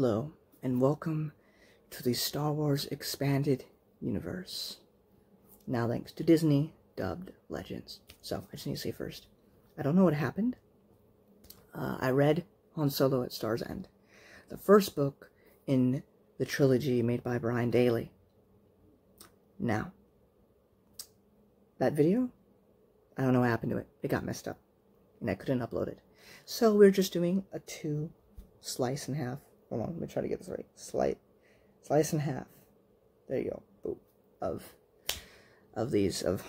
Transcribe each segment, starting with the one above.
Hello, and welcome to the Star Wars Expanded Universe. Now thanks to Disney, dubbed Legends. So, I just need to say first, I don't know what happened. I read Han Solo at Star's End, the first book in the trilogy made by Brian Daley. Now, that video, I don't know what happened to it. It got messed up, and I couldn't upload it. So we're just doing a 2 slice and half. Hold on, let me try to get this right. Slice and half. There you go. Boom. Of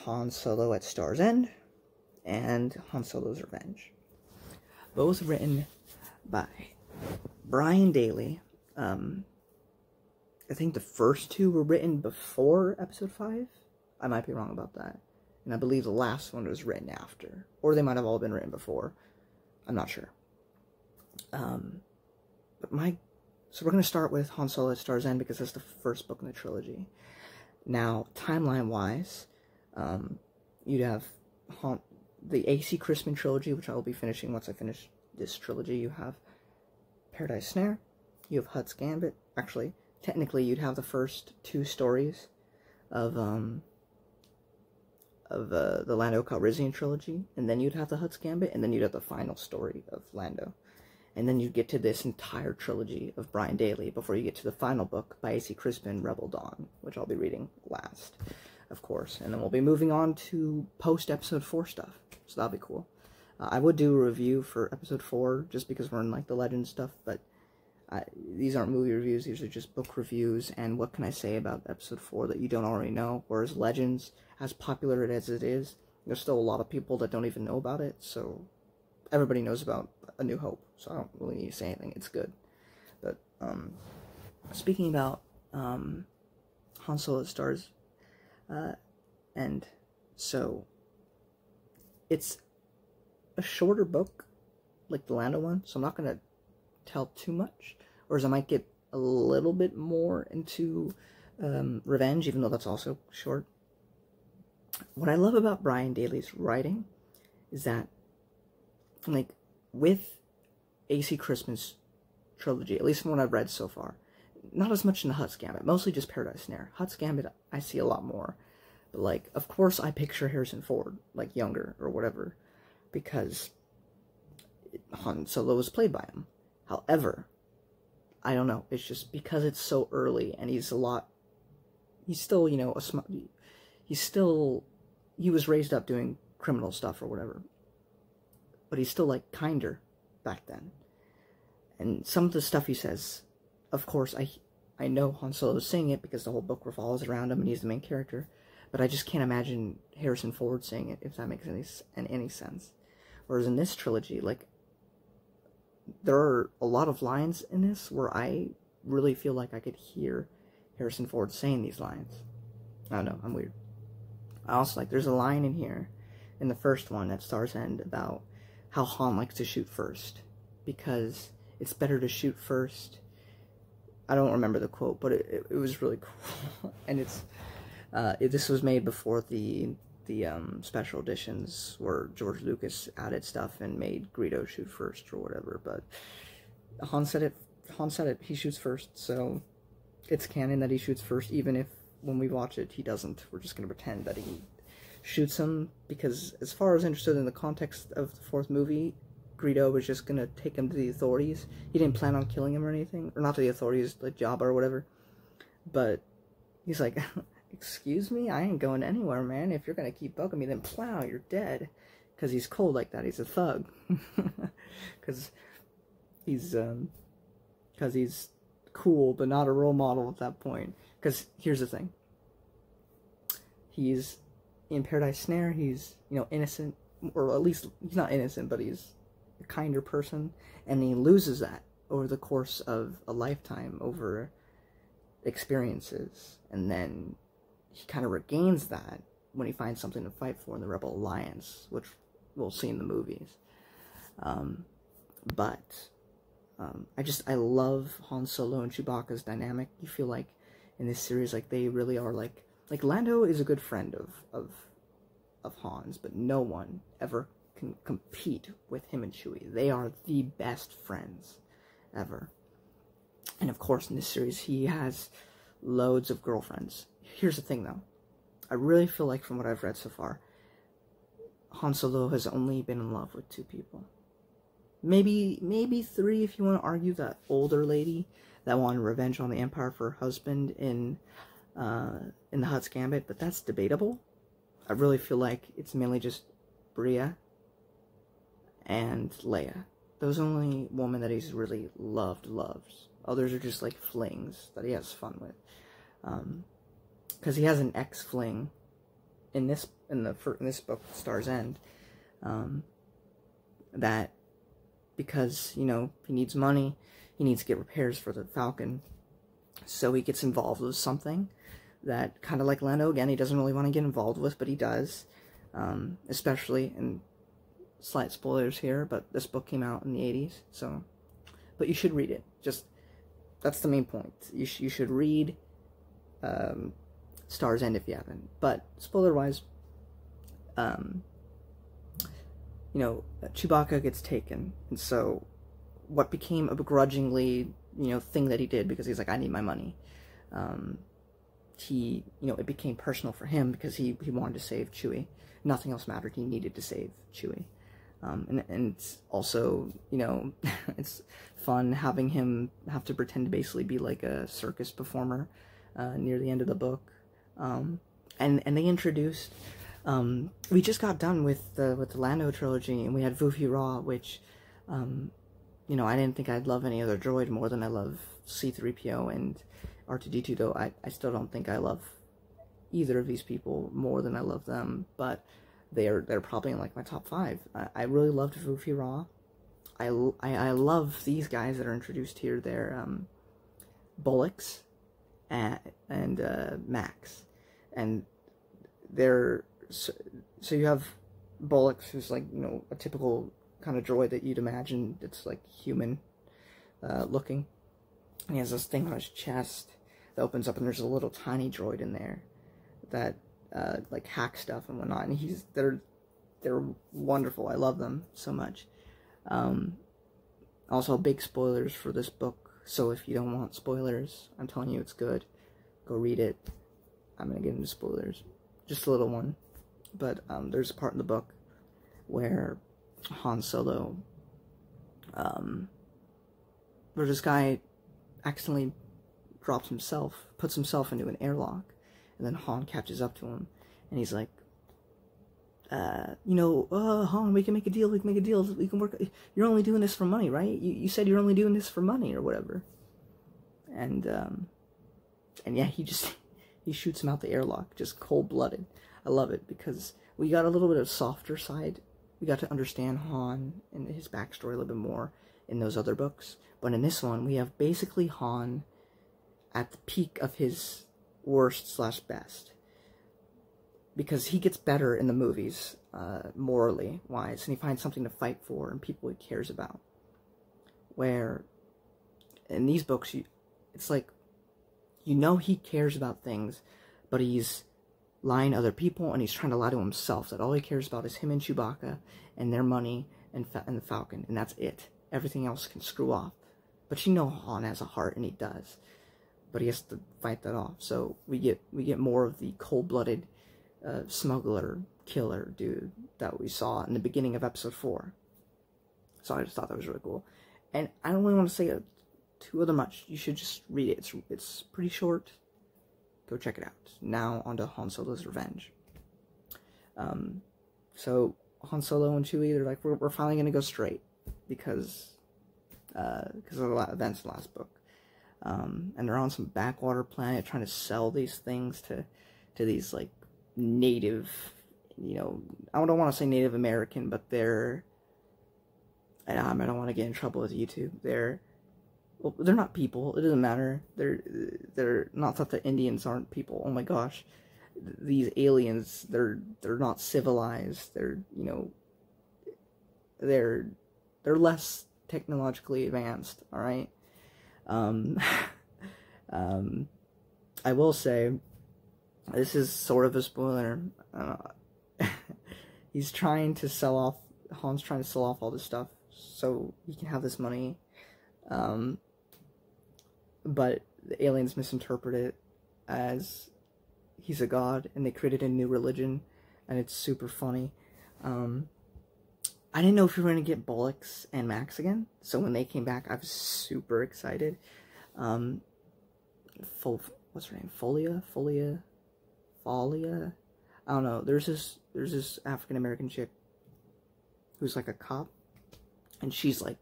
Han Solo at Star's End and Han Solo's Revenge. Both written by Brian Daley. I think the first 2 were written before Episode 5. I might be wrong about that. And I believe the last one was written after. Or they might have all been written before. I'm not sure. So we're going to start with Han Solo at Star's End because that's the first book in the trilogy. Now, timeline-wise, you'd have the A.C. Christmas trilogy, which I will be finishing once I finish this trilogy. You have Paradise Snare. You have Hutt's Gambit. Actually, technically, you'd have the first 2 stories of the Lando Calrissian trilogy, and then you'd have the Hutt's Gambit, and then you'd have the final story of Lando. And then you'd get to this entire trilogy of Brian Daley before you get to the final book by A.C. Crispin, Rebel Dawn, which I'll be reading last, of course. And then we'll be moving on to post-Episode 4 stuff, so that'll be cool. I would do a review for Episode 4, just because we're in, like, the Legend stuff, but these aren't movie reviews, these are just book reviews, and what can I say about Episode 4 that you don't already know? Whereas Legends, as popular as it is, there's still a lot of people that don't even know about it, so everybody knows about A New Hope, so I don't really need to say anything. It's good. But, speaking about Han Solo at Star's End, so it's a shorter book, like the Lando one, so I'm not going to tell too much, whereas I might get a little bit more into Revenge, even though that's also short. What I love about Brian Daley's writing is that, like, with A.C. Christmas trilogy, at least from what I've read so far, not as much in the Hutt's Gambit, mostly just Paradise Snare. Hutt's Gambit, I see a lot more. But, like, of course I picture Harrison Ford, like, younger or whatever, because Han Solo was played by him. However, I don't know, it's just because it's so early, and he's still, you know, he was raised up doing criminal stuff or whatever. But he's still, like, kinder back then. And some of the stuff he says, of course, I know Han Solo is saying it because the whole book revolves around him and he's the main character. But I just can't imagine Harrison Ford saying it, if that makes any sense. Whereas in this trilogy, like, there are a lot of lines in this where I really feel like I could hear Harrison Ford saying these lines. I don't know, I'm weird. I also, like, there's a line in here, in the first one at Star's End, about how Han likes to shoot first, because it's better to shoot first. I don't remember the quote, but it was really cool. And this was made before the special editions where George Lucas added stuff and made Greedo shoot first or whatever, but Han said it, he shoots first, so it's canon that he shoots first, even if when we watch it he doesn't. We're just going to pretend that he shoots him, because as far as understood in the context of the 4th movie, Greedo was just gonna take him to the authorities. He didn't plan on killing him or anything, or not to the authorities, like Jabba or whatever, but he's like, excuse me, I ain't going anywhere, man. If you're gonna keep bugging me, then plow, you're dead. Because he's cold like that, he's a thug. Because he's cool, but not a role model at that point. Because here's the thing, he's in Paradise Snare, he's, you know, innocent, or at least, he's not innocent, but he's a kinder person, and he loses that over the course of a lifetime, over experiences, and then he kind of regains that when he finds something to fight for in the Rebel Alliance, which we'll see in the movies. I love Han Solo and Chewbacca's dynamic. You feel like, in this series, like, they really are, like Lando is a good friend of Han's, but no one ever can compete with him and Chewie. They are the best friends ever. And of course, in this series, he has loads of girlfriends. Here's the thing, though. I really feel like, from what I've read so far, Han Solo has only been in love with 2 people. Maybe 3 if you want to argue that older lady that wanted revenge on the Empire for her husband in the Hutt's Gambit, but that's debatable. I really feel like it's mainly just Bria and Leia. Those are the only women that he's really loves. Others are just like flings that he has fun with. Because he has an ex-fling in this book, Star's End, that because, you know, he needs money, he needs to get repairs for the Falcon, so he gets involved with something that, kind of like Lando, again, he doesn't really want to get involved with, but he does, especially, and slight spoilers here, but this book came out in the 80s, so, but you should read it. Just, that's the main point. You should read Star's End if you haven't. But spoiler-wise, you know, Chewbacca gets taken, and so what became a begrudgingly, you know, thing that he did because he's like, I need my money. You know, it became personal for him because he wanted to save Chewie. Nothing else mattered. He needed to save Chewie. And also, you know, it's fun having him have to pretend to basically be like a circus performer near the end of the book. And they introduced, we just got done with the Lando trilogy, and we had Reveiw, which, you know, I didn't think I'd love any other droid more than I love C-3PO and R2-D2, though I still don't think I love either of these people more than I love them, but they're probably in like my top 5. I really loved Reveiw. I love these guys that are introduced here. They're Bullocks and Max, and they're so you have Bullocks, who's like, you know, a typical kind of droid that you'd imagine. It's like human looking. And he has this thing on his chest that opens up, and there's a little tiny droid in there that like hack stuff and whatnot, and they're wonderful. I love them so much. Also, big spoilers for this book, so if you don't want spoilers, I'm telling you it's good. Go read it. I'm gonna get into spoilers, just a little one, but there's a part in the book where Han Solo, where this guy accidentally puts himself into an airlock, and then Han catches up to him, and he's like, you know, Han, we can make a deal, we can work, you're only doing this for money, right? You said you're only doing this for money, or whatever. And yeah, he shoots him out the airlock, just cold-blooded. I love it, because we got a little bit of softer side. We got to understand Han and his backstory a little bit more in those other books. But in this one, we have basically Han at the peak of his worst/best. Because he gets better in the movies, morally wise, and he finds something to fight for and people he cares about. Where, in these books, it's like, you know he cares about things, but he's lying to other people, and he's trying to lie to himself, that all he cares about is him and Chewbacca, and their money, and the Falcon, and that's it. Everything else can screw off. But you know Han has a heart, and he does. But he has to fight that off. So we get more of the cold-blooded smuggler, killer dude that we saw in the beginning of episode 4. So I just thought that was really cool. And I don't really want to say too other much. You should just read it. It's pretty short. Go check it out. Now onto Han Solo's Revenge. So Han Solo and Chewie, they're like, we're finally gonna go straight because of the events in the last book. And they're on some backwater planet trying to sell these things to these like native, you know, I don't want to say Native American, but they're, I don't want to get in trouble with YouTube. They're not people. It doesn't matter. They're not that the Indians aren't people. Oh my gosh, these aliens. They're not civilized. They're, you know, they're less technologically advanced. All right. I will say, this is sort of a spoiler. Han's trying to sell off all this stuff so he can have this money. but the aliens misinterpret it as he's a god, and they created a new religion, and it's super funny. I didn't know if we were going to get Bullocks and Max again, so when they came back, I was super excited. What's her name? Folia? I don't know. There's this African-American chick who's like a cop, and she's like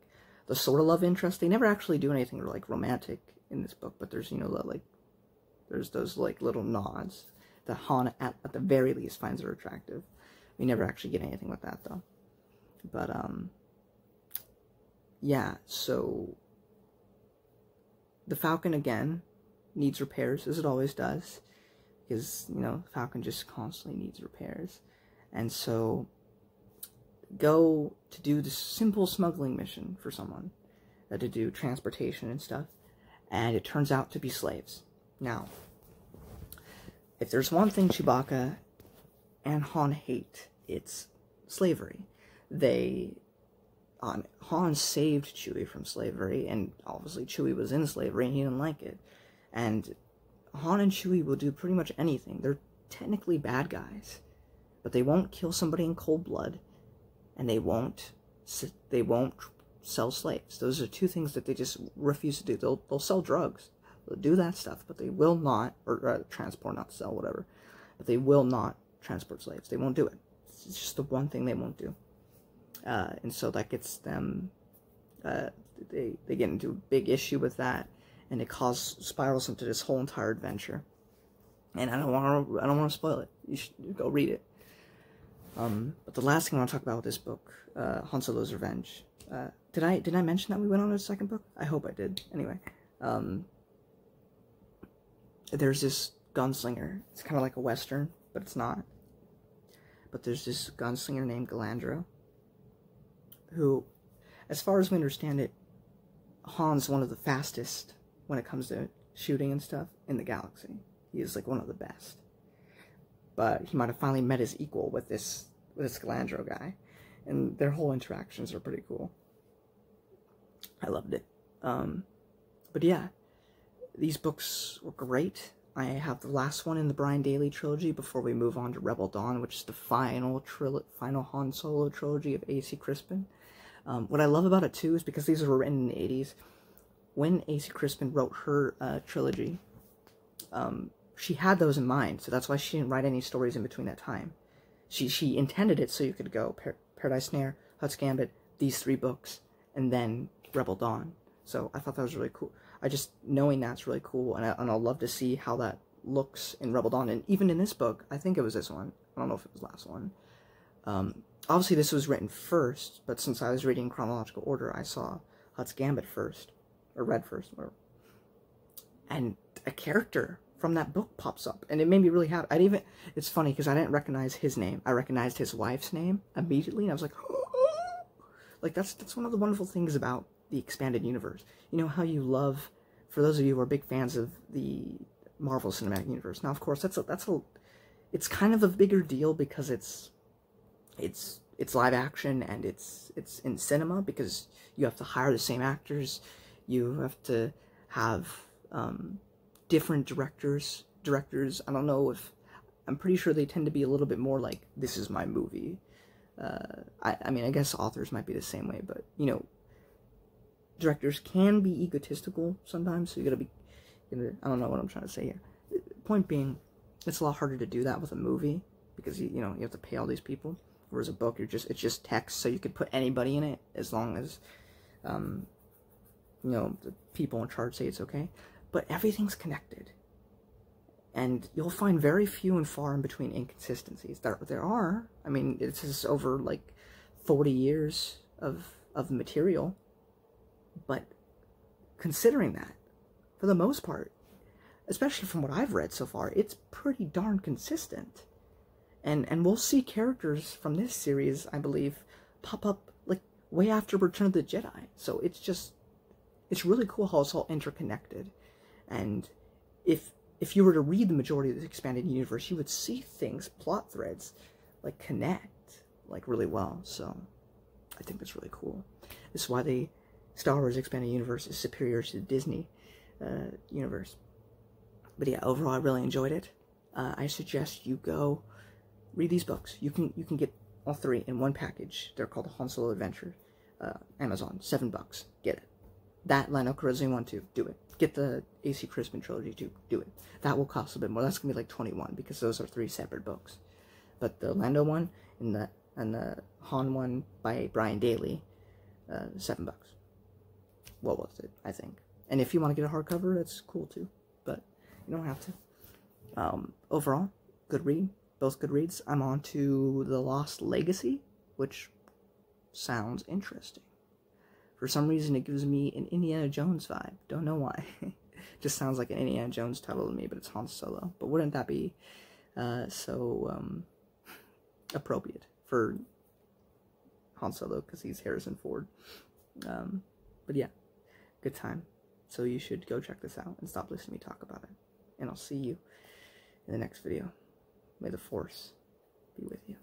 the sort of love interest. They never actually do anything like romantic in this book, but there's, you know, like, there's those like little nods that Han at the very least finds her attractive. We never actually get anything with that though. But yeah, so the Falcon again needs repairs, as it always does, because, you know, Falcon just constantly needs repairs. And so go to do this simple smuggling mission for someone, to do transportation and stuff, and it turns out to be slaves. Now, if there's one thing Chewbacca and Han hate, it's slavery. Han saved Chewie from slavery, and obviously Chewie was in slavery and he didn't like it. And Han and Chewie will do pretty much anything. They're technically bad guys, but they won't kill somebody in cold blood, and they won't sell slaves. Those are two things that they just refuse to do. They'll sell drugs. They'll do that stuff, but they will not, or transport, not sell, whatever. But they will not transport slaves. They won't do it. It's just the one thing they won't do. And so that gets them, they get into a big issue with that, and it spirals into this whole entire adventure. And I don't want to spoil it. You should go read it. But the last thing I want to talk about with this book, Han Solo's Revenge. Did I mention that we went on to the second book? I hope I did. Anyway, there's this gunslinger. It's kind of like a Western, but it's not. But there's this gunslinger named Galandro, who, as far as we understand it, Han's one of the fastest when it comes to shooting and stuff in the galaxy. He is like one of the best. But he might have finally met his equal with this Galandro guy, and their whole interactions are pretty cool. I loved it. But yeah, these books were great. I have the last one in the Brian Daley trilogy before we move on to Rebel Dawn, which is the final Han Solo trilogy of A.C. Crispin. What I love about it, too, is because these were written in the 80s. When A.C. Crispin wrote her trilogy, she had those in mind, so that's why she didn't write any stories in between that time. She intended it so you could go Paradise Snare, Hutt's Gambit, these 3 books, and then Rebel Dawn. So I thought that was really cool. Knowing that's really cool, and I'll love to see how that looks in Rebel Dawn. And even in this book, I think it was this one. I don't know if it was the last one. Obviously, this was written first, but since I was reading in chronological order, I saw Hutt's Gambit first, or read first, whatever. And a character from that book pops up, and it made me really happy. It's funny, because I didn't recognize his name. I recognized his wife's name immediately, and I was like, oh! Like, that's one of the wonderful things about the expanded universe. You know how you love, for those of you who are big fans of the Marvel Cinematic Universe. Now, of course, it's kind of a bigger deal because it's live action, and it's in cinema, because you have to hire the same actors, you have to have different directors. I don't know if, I'm pretty sure they tend to be a little bit more like, this is my movie. I mean, I guess authors might be the same way, but, you know, directors can be egotistical sometimes, so you gotta be, I don't know what I'm trying to say here. Point being, it's a lot harder to do that with a movie, because, you know, you have to pay all these people. Whereas a book, it's just text, so you could put anybody in it, as long as, you know, the people in charge say it's okay. But everything's connected. And you'll find very few and far in between inconsistencies. There are. I mean, it's just over, like, 40 years of material. But considering that, for the most part, especially from what I've read so far, it's pretty darn consistent. And we'll see characters from this series, I believe, pop up, like, way after Return of the Jedi. So it's really cool how it's all interconnected. And if you were to read the majority of the expanded universe, you would see things, plot threads, like, connect, like, really well. So I think that's really cool. This is why the Star Wars expanded universe is superior to Disney universe. But yeah, overall, I really enjoyed it. I suggest you go read these books. You can get all 3 in one package. They're called the Han Solo Adventure. Amazon, $7. Get it. That Lando Calrissian one too. Do it. Get the AC Crispin trilogy too. Do it. That will cost a bit more. That's gonna be like 21 because those are 3 separate books. But the Lando one and the Han one by Brian Daley, $7. Well worth it, I think. And if you want to get a hardcover, that's cool too. But you don't have to. Overall, good read. Both good reads. I'm on to The Lost Legacy, which sounds interesting. For some reason, it gives me an Indiana Jones vibe. Don't know why. Just sounds like an Indiana Jones title to me, but it's Han Solo. But wouldn't that be so appropriate for Han Solo, because he's Harrison Ford. But yeah, good time. So you should go check this out and stop listening to me talk about it. And I'll see you in the next video. May the Force be with you.